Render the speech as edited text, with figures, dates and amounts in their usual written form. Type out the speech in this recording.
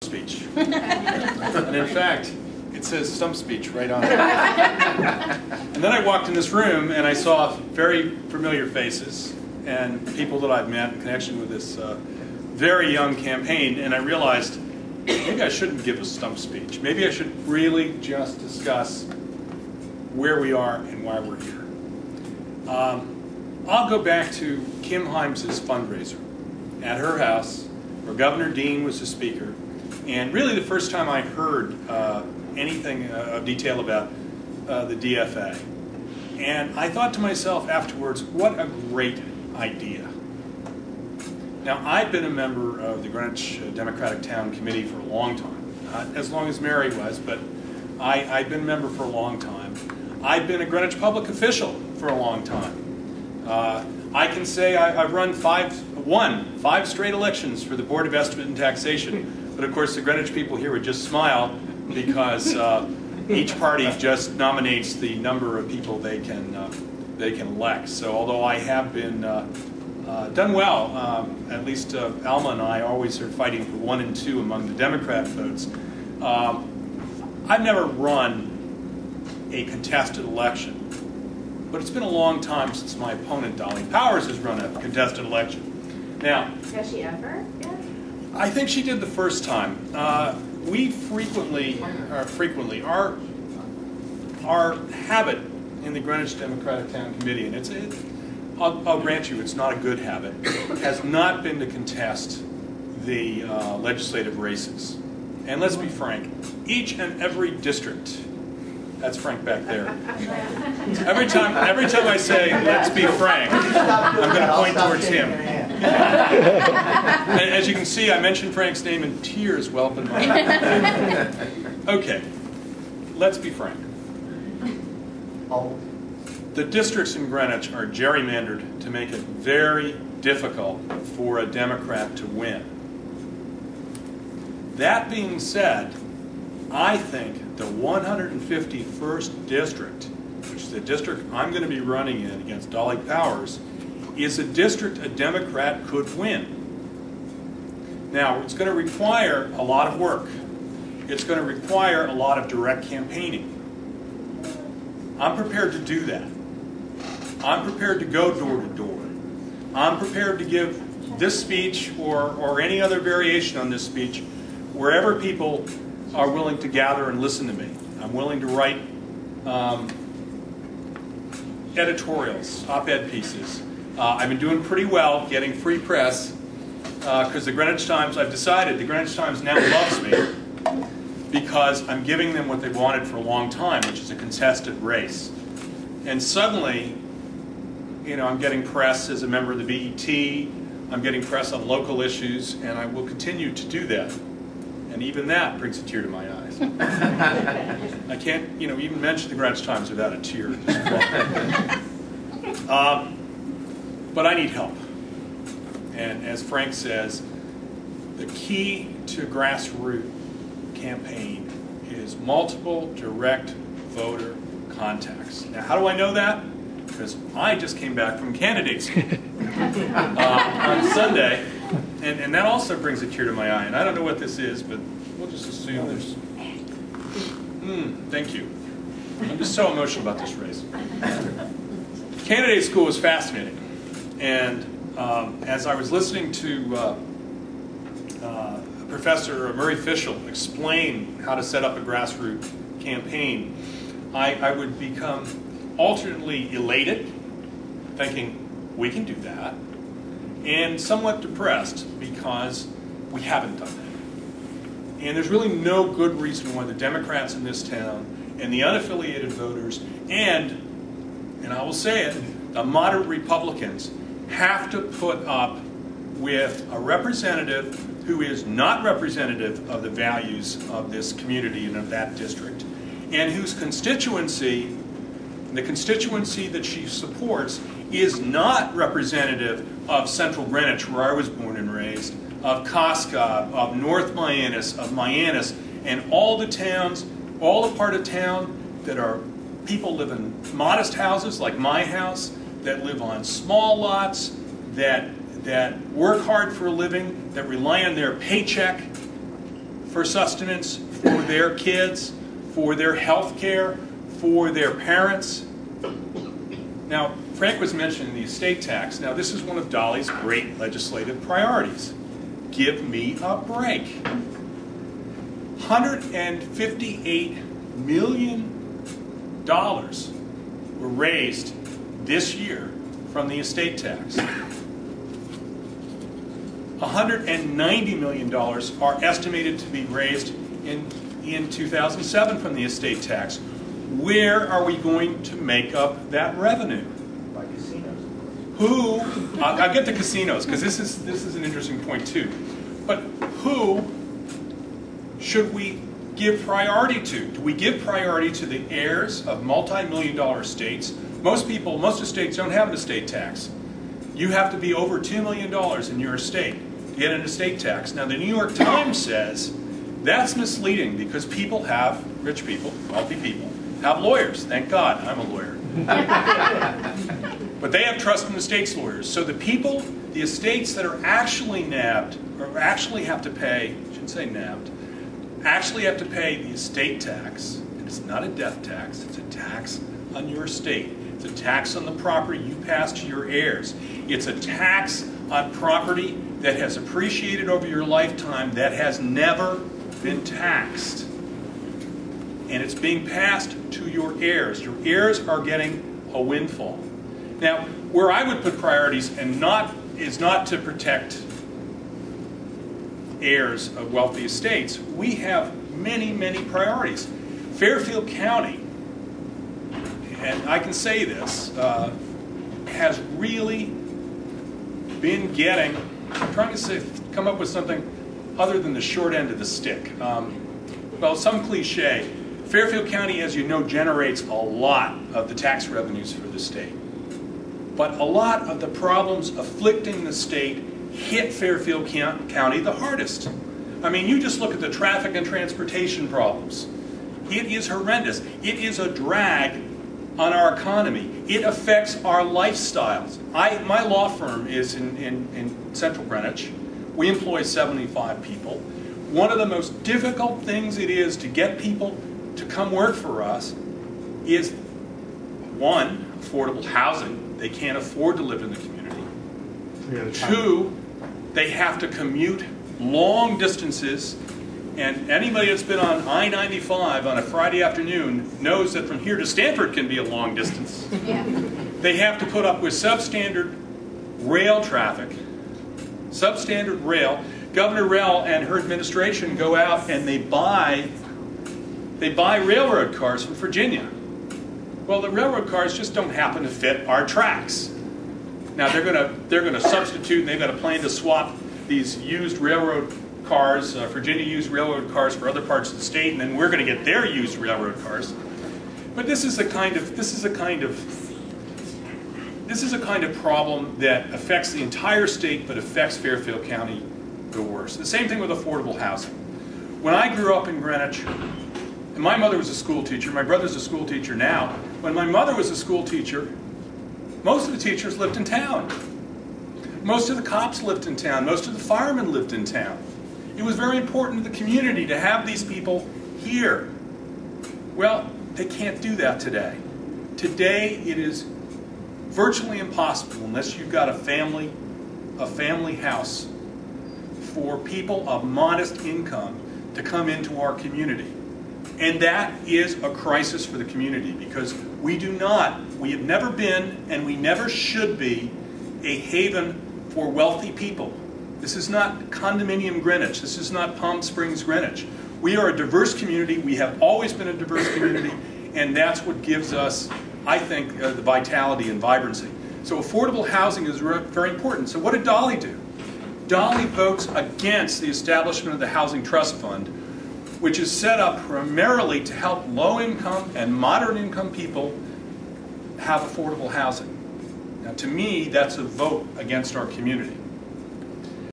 speech. And in fact, it says stump speech right on it. And then I walked in this room and I saw very familiar faces and people that I've met in connection with this very young campaign, and I realized maybe I shouldn't give a stump speech. Maybe I should really just discuss where we are and why we're here. I'll go back to Kim Hymes's fundraiser at her house, where Governor Dean was the speaker, and really the first time I heard anything of detail about the DFA. And I thought to myself afterwards, what a great idea. Now, I've been a member of the Greenwich Democratic Town Committee for a long time, not as long as Mary was, but I've been a member for a long time. I've been a Greenwich public official for a long time. I can say I've run five straight elections for the Board of Estimate and Taxation, but of course the Greenwich people here would just smile because each party just nominates the number of people they can elect. So although I have been done well, at least Alma and I always are fighting for 1 and 2 among the Democrat votes, I've never run a contested election. But it's been a long time since my opponent, Dolly Powers, has run a contested election. Now, has she ever? Yeah. I think she did the first time. We frequently, our habit in the Greenwich Democratic Town Committee, and I'll grant you it's not a good habit, has not been to contest the legislative races. And let's be frank, each and every district, that's Frank back there. Every time I say, let's be frank, I'm going to point towards him. And as you can see, I mentioned Frank's name and tears well up in my eyes. Okay, let's be frank. The districts in Greenwich are gerrymandered to make it very difficult for a Democrat to win. That being said, I think the 151st district, which is the district I'm going to be running in against Dolly Powers, is a district a Democrat could win. Now, it's going to require a lot of work. It's going to require a lot of direct campaigning. I'm prepared to do that. I'm prepared to go door to door. I'm prepared to give this speech or any other variation on this speech wherever people are willing to gather and listen to me. I'm willing to write editorials, op-ed pieces. I've been doing pretty well getting free press because the Greenwich Times, I've decided the Greenwich Times now loves me because I'm giving them what they wanted for a long time, which is a contested race. And suddenly, you know, I'm getting press as a member of the BET, I'm getting press on local issues, and I will continue to do that. And even that brings a tear to my eyes. I can't, you know, even mention the Greenwich Times without a tear. But I need help. And as Frank says, the key to grassroots campaign is multiple direct voter contacts. Now, how do I know that? Because I just came back from candidate school on Sunday. And that also brings a tear to my eye. And I don't know what this is, but we'll just assume there's... thank you. I'm just so emotional about this race. Candidate school was fascinating. And as I was listening to Professor Murray Fischel explain how to set up a grassroots campaign, I would become alternately elated, thinking, we can do that, and somewhat depressed because we haven't done that. And there's really no good reason why the Democrats in this town and the unaffiliated voters and I will say it, the moderate Republicans have to put up with a representative who is not representative of the values of this community and of that district, and whose constituency, the constituency that she supports, is not representative of Central Greenwich, where I was born and raised, of Coscob, of North Mianus, of Mianus, and all the towns, all the part of town that are people live in modest houses like my house, that live on small lots, that work hard for a living, that rely on their paycheck for sustenance for their kids, for their health care, for their parents. Now, Frank was mentioning the estate tax. Now, this is one of Dolly's great legislative priorities. Give me a break. $158 million were raised this year from the estate tax. $190 million are estimated to be raised in 2007 from the estate tax. Where are we going to make up that revenue? By casinos. Who? I'll get to casinos because this is an interesting point too. But who should we give priority to? Do we give priority to the heirs of multi-million-dollar estates? Most estates don't have an estate tax. You have to be over $2 million in your estate to get an estate tax. Now, the New York Times says that's misleading because people have, rich people, wealthy people, have lawyers. Thank God, I'm a lawyer. But they have trust in the estate's lawyers. So the people, the estates that are actually nabbed, or actually have to pay, I shouldn't say nabbed, actually have to pay the estate tax, and it's not a death tax, it's a tax on your estate. It's a tax on the property you pass to your heirs. It's a tax on property that has appreciated over your lifetime that has never been taxed. And it's being passed to your heirs. Your heirs are getting a windfall. Now, where I would put priorities is not to protect heirs of wealthy estates. We have many, many priorities. Fairfield County, and I can say this, has really been getting, I'm trying to come up with something other than the short end of the stick. Well, some cliche. Fairfield County, as you know, generates a lot of the tax revenues for the state. But a lot of the problems afflicting the state hit Fairfield County the hardest. I mean, you just look at the traffic and transportation problems. It is horrendous. It is a drag on our economy. It affects our lifestyles. My law firm is in central Greenwich. We employ 75 people. One of the most difficult things it is to get people to come work for us is, one, affordable housing. They can't afford to live in the community. Two, they have to commute long distances, and anybody that's been on I-95 on a Friday afternoon knows that from here to Stanford can be a long distance. Yeah. They have to put up with substandard rail traffic. Substandard rail. Governor Rell and her administration go out and they buy railroad cars from Virginia. Well, the railroad cars just don't happen to fit our tracks. Now they're going to substitute, and they've got a plan to swap these used railroad cars, Virginia used railroad cars, for other parts of the state, and then we're going to get their used railroad cars. But this is a kind of problem that affects the entire state, but affects Fairfield County the worst. The same thing with affordable housing. When I grew up in Greenwich, and my mother was a school teacher, my brother's a school teacher now. When my mother was a school teacher, most of the teachers lived in town. Most of the cops lived in town. Most of the firemen lived in town. It was very important to the community to have these people here. Well, they can't do that today. Today it is virtually impossible unless you've got a family house for people of modest income to come into our community. And that is a crisis for the community because we have never been, and we never should be, a haven for wealthy people. This is not condominium Greenwich. This is not Palm Springs Greenwich. We are a diverse community. We have always been a diverse community, and that's what gives us, I think, the vitality and vibrancy. So affordable housing is very important. So what did Dolly do? Dolly votes against the establishment of the Housing Trust Fund, which is set up primarily to help low-income and moderate-income people have affordable housing. Now, to me, that's a vote against our community.